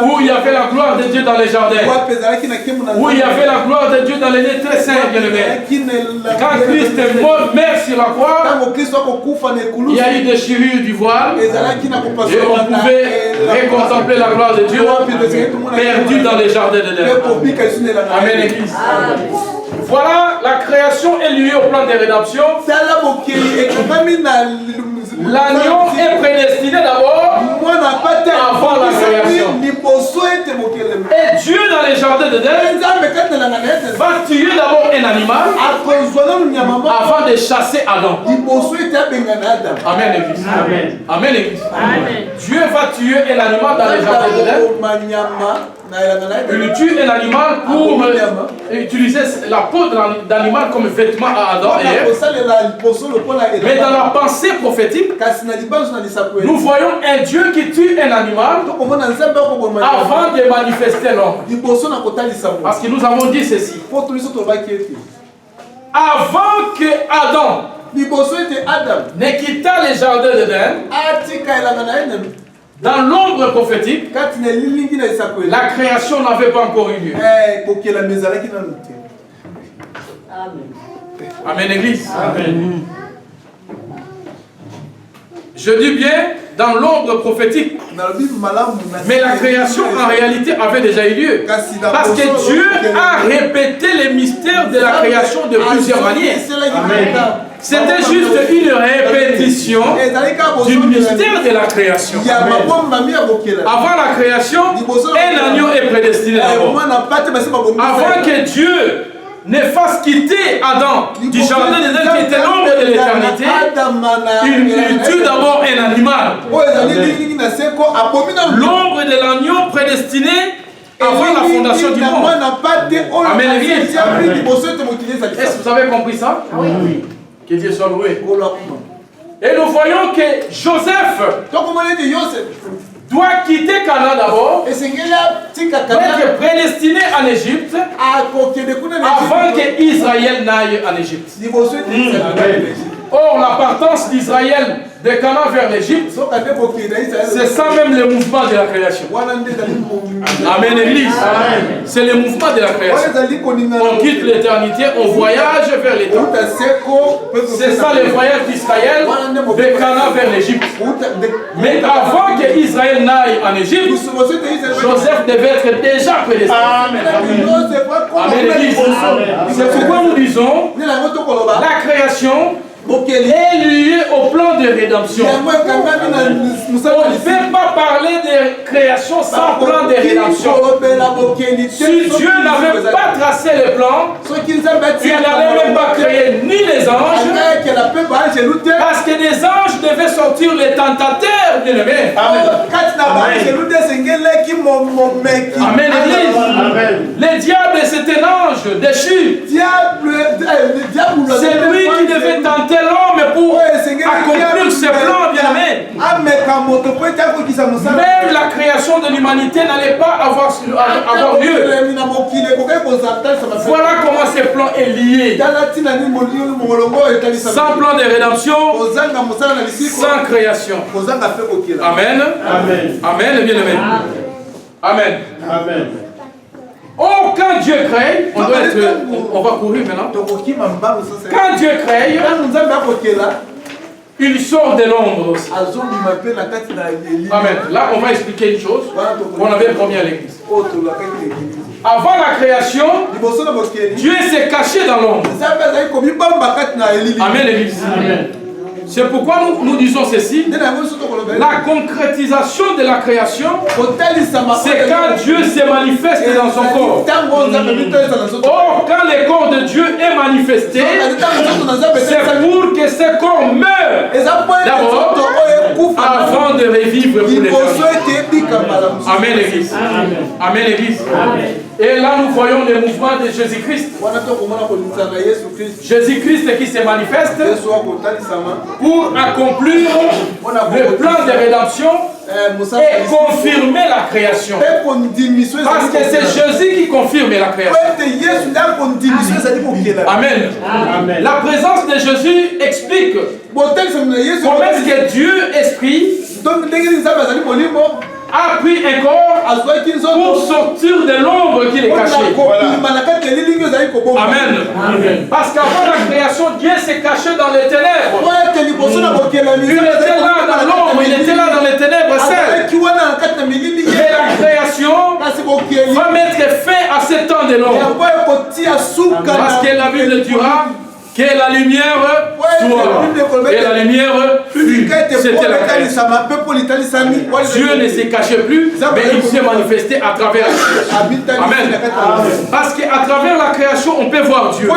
Où il y avait la gloire de Dieu dans les jardins. Où il y avait la gloire de Dieu dans les lieux très saints, bien-aimés. Quand Christ est mort sur la croix, il y a eu des déchirure du voile et on pouvait recontempler la gloire de Dieu perdue dans les jardins de l'Éden. Amen, Église. Voilà, la création est liée au plan de rédemption. L'agneau est prédestiné d'abord avant la création. Et Dieu dans les jardins d'Éden va tuer d'abord un animal avant de chasser Adam. Amen, Église. Amen. Amen, Église. Dieu va tuer un animal dans les jardins d'Éden. Il tue un animal pour utiliser la peau d'animal comme vêtement à Adam et Ève. Mais dans la pensée prophétique, nous voyons un Dieu qui tue un animal avant de manifester l'homme. Parce que nous avons dit ceci. Avant que Adam ne quitta les jardins d'Éden, dans l'ombre prophétique, la création n'avait pas encore eu lieu. Amen, Église. Amen. Je dis bien dans l'ombre prophétique. Mais la création en réalité avait déjà eu lieu. Parce que Dieu a répété les mystères de la création de plusieurs manières. C'était juste une répétition du mystère de la création. Avant la création, un agneau est prédestiné d'abord. Avant que Dieu ne fasse quitter Adam du jardin d'Éden qui était l'ombre de l'éternité, il tue d'abord un animal. L'ombre de l'agneau prédestiné avant la fondation du monde. Amen. Est-ce que vous avez compris ça? Oui. Que Dieu soit loué. Et nous voyons que Joseph doit quitter Canaan d'abord, être prédestiné en Égypte avant que Israël n'aille en Égypte. Or, la partance d'Israël de Canaan vers l'Égypte, c'est ça même le mouvement de la création. Amen, Église. C'est le mouvement de la création. On quitte l'éternité, on voyage vers l'éternité. C'est ça le voyage d'Israël de Canaan vers l'Égypte. Mais avant que Israël n'aille en Égypte, Joseph devait être déjà prédestiné. Amen, Église. C'est pourquoi nous disons la création est lié au plan de rédemption. On ne peut pas parler de création sans plan de rédemption. Si Dieu n'avait pas tracé le plan, il n'allait même pas créer ni les anges, parce que des anges devaient sortir les tentateurs, bien-aimés. Amen. Le diable, c'est un ange déchu. C'est lui qui devait tenter l'homme pour accomplir ses plans, bien-aimés. Même la création de l'humanité n'allait pas avoir lieu. Voilà comment ce plan est lié. Sans plan de rédemption, sans création. Amen. Amen. Amen, bien-aimé. Amen. Amen. Oh, quand Dieu crée, on va courir maintenant. Quand Dieu crée, il sort de l'ombre aussi. Amen. Là, on va expliquer une chose qu'on avait promis à l'église. Avant la création, Dieu s'est caché dans l'ombre. Amen, l'église. Amen. C'est pourquoi nous disons ceci. La concrétisation de la création, c'est quand Dieu se manifeste dans son corps. Or, quand le corps de Dieu est manifesté, c'est pour que ce corps meure d'abord avant de revivre pour l'éternité. Amen, l'église. Amen, l'église. Et là, nous voyons le mouvement de Jésus-Christ. Jésus-Christ qui se manifeste pour accomplir le plan de rédemption et confirmer la création. Parce que c'est Jésus qui confirme la création. Amen. Amen. La présence de Jésus explique comment est-ce que Dieu, Esprit, a pris un corps pour sortir de l'ombre qui est cachée. Amen. Amen. Parce qu'avant la création, Dieu s'est caché dans les ténèbres. Il était là dans l'ombre, il était là dans les ténèbres seuls. Mais la création va mettre fin à ce temps de l'ombre. Parce que la Bible dira que la lumière soit. Et la lumière fut. C'était la création. Dieu ne s'est caché plus, mais il s'est manifesté à travers la création. Amen. Parce qu'à travers la création, on peut voir Dieu.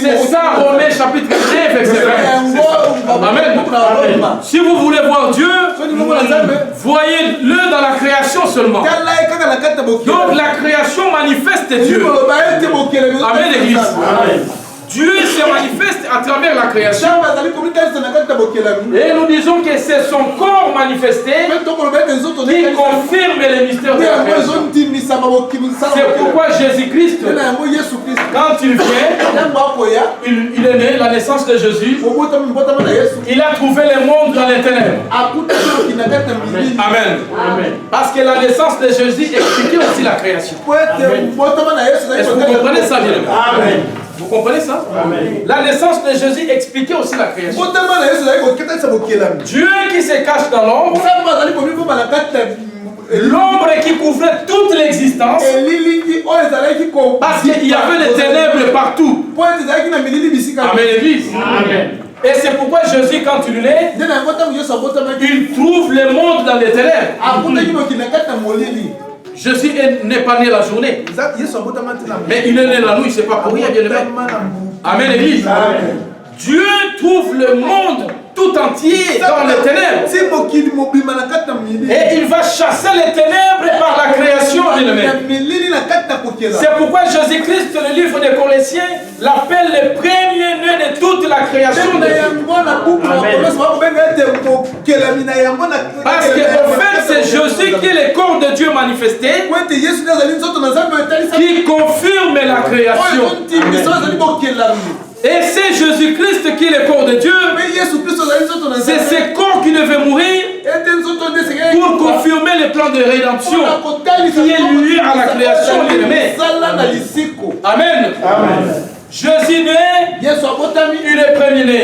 C'est ça, Romains chapitre 1, verset 20. Amen. Si vous voulez voir Dieu, voyez-le dans la création seulement. Donc la création manifeste Dieu. Amen, l'église. Dieu se manifeste à travers la création. Et nous disons que c'est son corps manifesté qui confirme les mystères de la création. C'est pourquoi Jésus-Christ, quand il vient, il est né, la naissance de Jésus, il a trouvé le monde dans les ténèbres. Amen. Amen. Parce que la naissance de Jésus expliquait aussi la création. Est-ce que vous comprenez ça, bien? Amen. Vous comprenez ça? Amen. La naissance de Jésus expliquait aussi la création. Dieu qui se cache dans l'ombre, l'ombre qui couvrait toute l'existence, parce qu'il y avait des ténèbres partout. Amen, l'église. Amen. Et c'est pourquoi Jésus, quand il est né, il trouve le monde dans les ténèbres. Jésus n'est pas né la journée, mais il est né la nuit, c'est pas pour rien, bien aimé. Amen, l'église. Dieu trouve le monde tout entier dans les ténèbres. Et il va chasser les ténèbres par la création, bien aimé. C'est pourquoi Jésus-Christ, le livre des Colossiens, l'appelle le premier-né de toute la création. Parce qu'en fait, c'est Jésus qui est le corps de Dieu manifesté, qui confirme la création. Et c'est Jésus-Christ qui est le corps de Dieu. C'est ce corps qui devait mourir pour confirmer le plan de rédemption qui est lié à la création. Amen. Amen. Jésus naît, il est premier-né.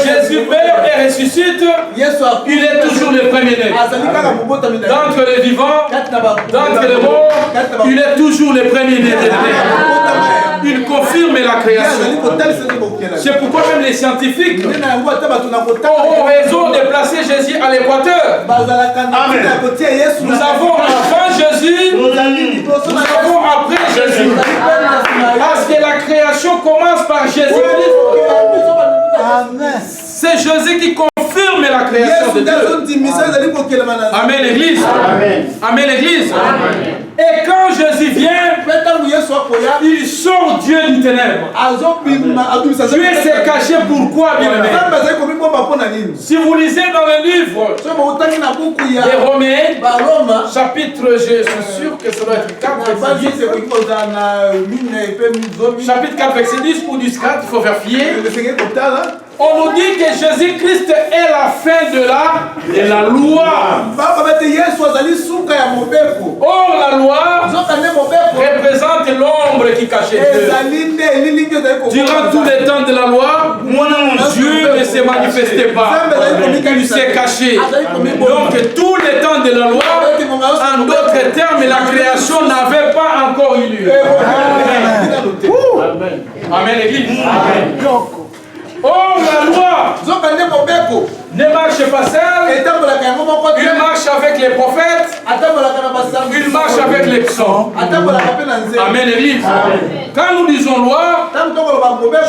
Jésus meurt et ressuscite, il est toujours le premier-né. D'entre les vivants, d'entre les morts, il est toujours le premier-né. Il confirme la création. C'est pourquoi même les scientifiques ont raison de placer Jésus à l'équateur. Nous avons avant Jésus, nous avons après Jésus. Parce que la création commence par Jésus-Christ. C'est Jésus qui confirme la création de Dieu. Amen l'église. Amen l'église. Et quand Jésus vient, il sort Dieu du ténèbre. Dieu s'est caché pourquoi, bien aimé? Si vous lisez dans le livre des Romains, chapitre, je suis sûr que ça doit être 4, verset 10. Chapitre 4, verset 10 ou 10, 4, il faut vérifier. On nous dit que Jésus-Christ est la fin de la loi. Or, la loi représente l'ombre qui cachait Dieu. Durant tout le temps de la loi, Dieu ne se manifestait pas. Il s'est caché. Donc, tout le temps de la loi, en d'autres termes, la création n'avait pas encore eu lieu. Amen, l'église. Oh, la loi ne marche pas seule. Il marche avec les prophètes. Il marche avec les psaumes. Amen, l'église. Quand nous disons loi,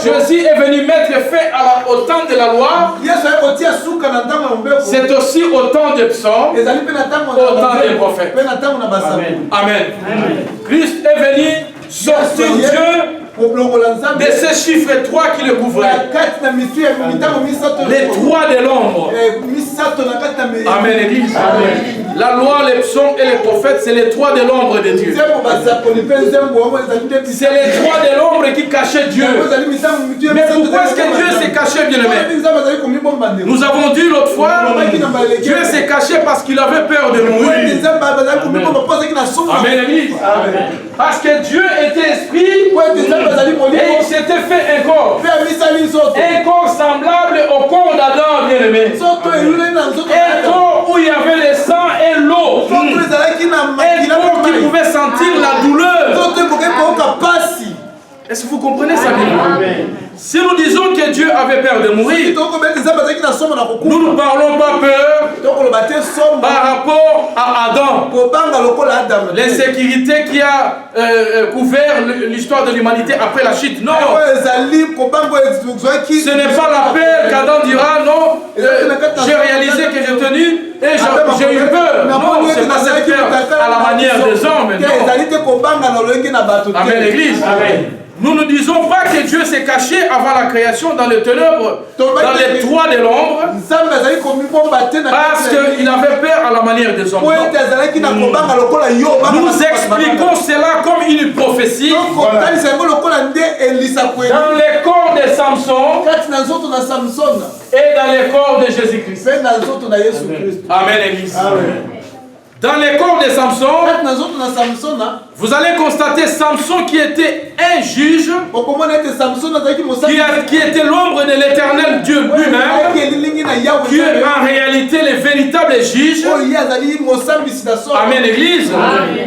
Jésus est venu mettre fin au temps de la loi. C'est aussi au temps des psaumes, au temps des prophètes. Amen. Christ est venu sortir Dieu de ces chiffres 3 qui le couvraient. Les 3 de l'ombre. Amen, l'église. La loi, les psaumes et les prophètes, c'est les 3 de l'ombre de Dieu. C'est les 3 de l'ombre qui cachaient Dieu. Mais pourquoi est-ce que Dieu s'est caché, bien aimé? Nous avons dit l'autre fois, Dieu s'est caché parce qu'il avait peur de mourir. Amen, l'église. Parce que Dieu était esprit. Et il s'était fait un corps. Un corps semblable au corps d'Adam, bien aimé. Un corps où il y avait le sang et l'eau. Un corps qui pouvait sentir la douleur. Est-ce que vous comprenez ça bien? Si nous disons que Dieu avait peur de mourir, nous ne parlons pas peur par rapport à Adam. L'insécurité qui a couvert l'histoire de l'humanité après la chute. Non. Ce n'est pas la peur qu'Adam dira, non, j'ai réalisé que j'ai tenu et j'ai eu peur. Non, c'est pas cette peur à la manière des hommes. Non. Amen, l'église. Amen. Nous ne disons pas que Dieu s'est caché avant la création dans les ténèbres, dans les 3 de l'ombre, parce qu'il avait peur à la manière des hommes. Nous expliquons cela comme une prophétie. Dans les corps de Samson et dans les corps de Jésus-Christ. Amen, l'église. Dans les corps de Samson, vous allez constater Samson qui était un juge, qui était l'ombre de l'éternel Dieu lui-même, qui est en réalité le véritable juge. Amen, l'église.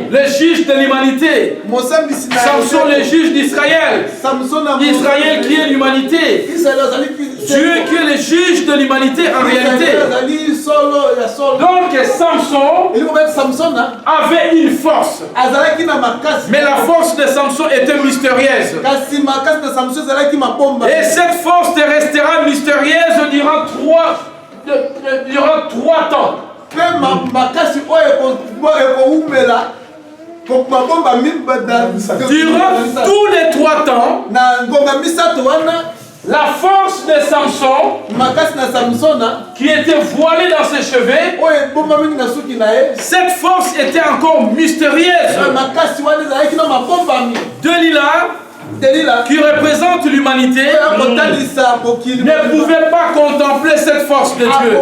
Le juge de l'humanité. Samson, le juge d'Israël. Israël qui est l'humanité. Dieu qui est le juge de l'humanité en réalité. Donc Samson avait une force. Mais la force de Samson était mystérieuse. Et cette force restera mystérieuse durant 3 temps. Durant tous les 3 temps, la force de Samson, qui était voilée dans ses cheveux, cette force était encore mystérieuse. Delilah, qui représente l'humanité, ne pouvait pas contempler cette force de Dieu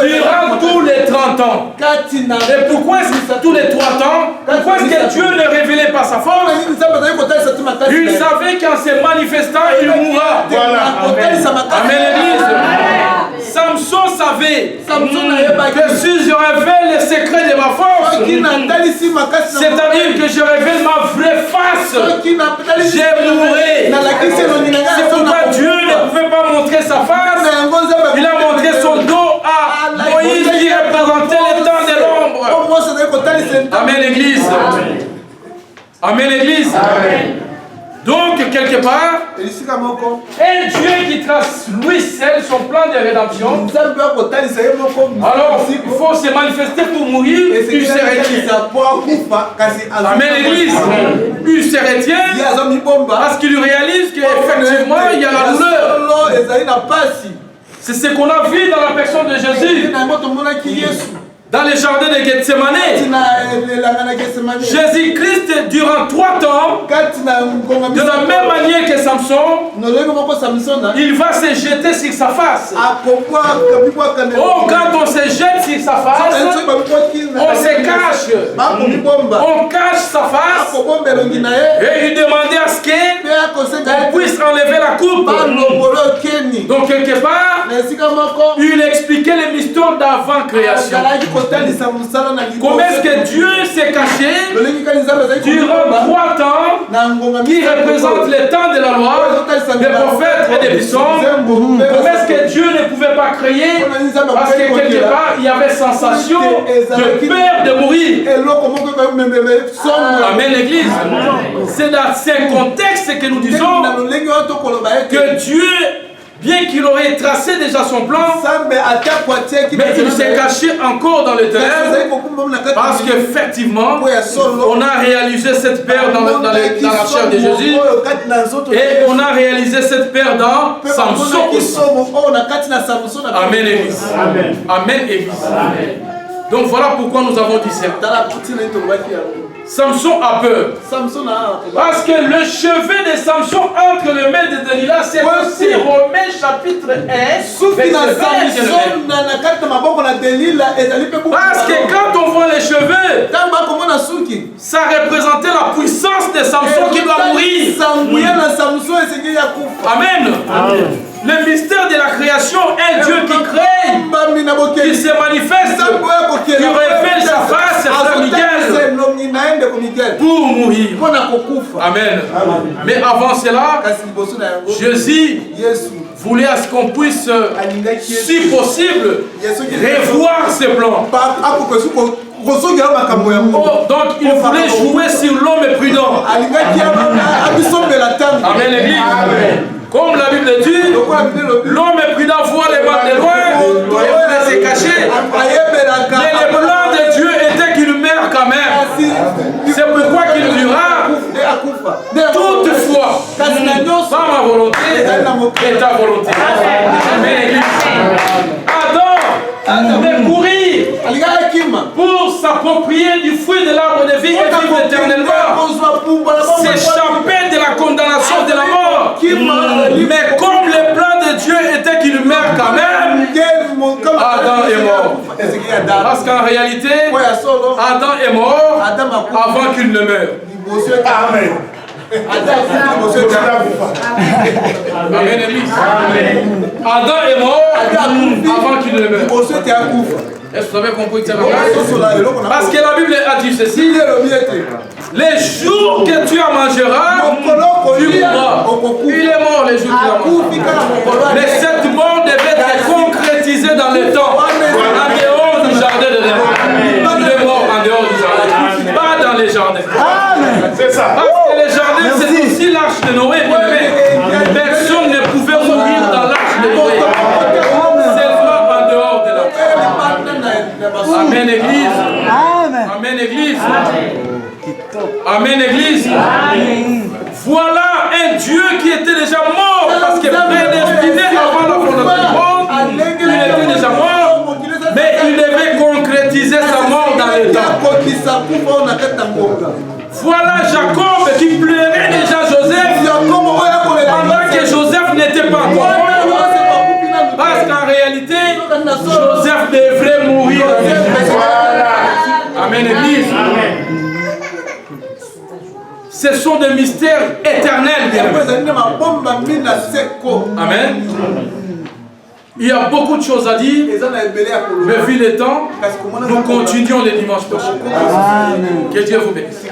durant tous les 30 ans. Et pourquoi est-ce que tous les 3 ans, pourquoi est-ce que Dieu ne révélait pas sa force? Il savait qu'en se manifestant, il mourra. Amen, l'église. Samson savait que si je révèle les secrets de ma force, c'est-à-dire que je révèle ma vraie face, je mourrai. C'est pourquoi Dieu ne pouvait pas montrer sa face. Il a montré son dos à Moïse qui représentait le temps de l'ombre. Amen, l'Église. Amen, l'Église. Donc, quelque part, un Dieu qui trace lui seul son plan de rédemption, alors il faut se manifester pour mourir, il se retient. Amen, l'Église. Il se retient parce qu'il réalise qu'effectivement, il y a la douleur. C'est ce qu'on a vu dans la personne de Jésus. Dans le jardin de Gethsemane, Jésus-Christ, durant 3 temps, de la même manière que Samson, il va se jeter sur sa face. Oh, quand on se jette sur sa face, on se cache. On cache sa face et il demandait à ce qu'on puisse enlever la coupe. Donc, quelque part, il expliquait les mystères d'avant-création. Comment est-ce que Dieu s'est caché durant 3 temps qui représentent le temps de la loi, des prophètes et des psaumes? Comment est-ce que Dieu ne pouvait pas créer? Parce que quelque part, il y avait sensation de peur de mourir. Amen, l'Église. C'est dans ce contexte que nous disons que Dieu, bien qu'il aurait tracé déjà son plan, mais il s'est caché encore dans le ténèbres parce qu'effectivement, on a réalisé cette peur dans la chair de Jésus et on a réalisé cette peur dans Samson. Amen, Église. Amen, Église. Donc voilà pourquoi nous avons dit ça. Samson a peur. Parce que le chevet de Samson entre les mains de Delilah, c'est aussi Romains chapitre 1. Parce que quand on voit les cheveux, ça représentait la puissance de Samson qui doit mourir. Amen. Le mystère de la création, un Dieu qui crée, qui se manifeste, qui révèle sa face, frère Miguel, pour mourir. Amen. Mais avant cela, Jésus voulait à ce qu'on puisse, si possible, revoir ses plans. Donc il voulait jouer sur l'homme prudent. Amen, l'Église. Comme la Bible dit, l'homme prudent voit les mal de loin, il se cacher. Mais le plan de Dieu était qu'il meurt quand même. C'est pourquoi qu'il durera. Toutefois, pas ma volonté et ta volonté. Amen, l'Église. Adam devait courir pour s'approprier du fruit de l'arbre de vie et vivre éternellement, s'échapper de la condamnation de la mort. Mais comme le plan de Dieu était qu'il meurt quand même, Adam est mort. Parce qu'en réalité, Adam est mort avant qu'il ne meure. Amen. Amen, Église. Adam est mort avant qu'il ne meure. Est-ce que vous avez compris ça? Parce que la Bible a dit ceci: les jours que tu en mangeras, tu mourras. Il est mort les jours que tu en mangeras. Mais cette mort devait être concrétisée dans le temps, en dehors du jardin de l'Éden. Il est mort en dehors du jardin, pas dans les jardins. C'est ça. Parce que les jardins, c'est aussi l'arche de Noé. Personne ne pouvait mourir dans l'arche de Noé. Seulement en dehors de l'arche. Amen, Église. Amen, Église. Amen, Église. Voilà un Dieu qui était déjà mort, parce que prédestiné avant la fondation du monde, il était déjà mort, mais il devait concrétiser sa mort dans le temps. Voilà Jacob qui pleurait déjà Joseph pendant que Joseph n'était pas mort. Parce qu'en réalité, Joseph devrait mourir. Amen, Église. Ce sont des mystères éternels. Amen. Il y a beaucoup de choses à dire, mais vu le temps, nous continuons les dimanches prochains. Que Dieu vous bénisse.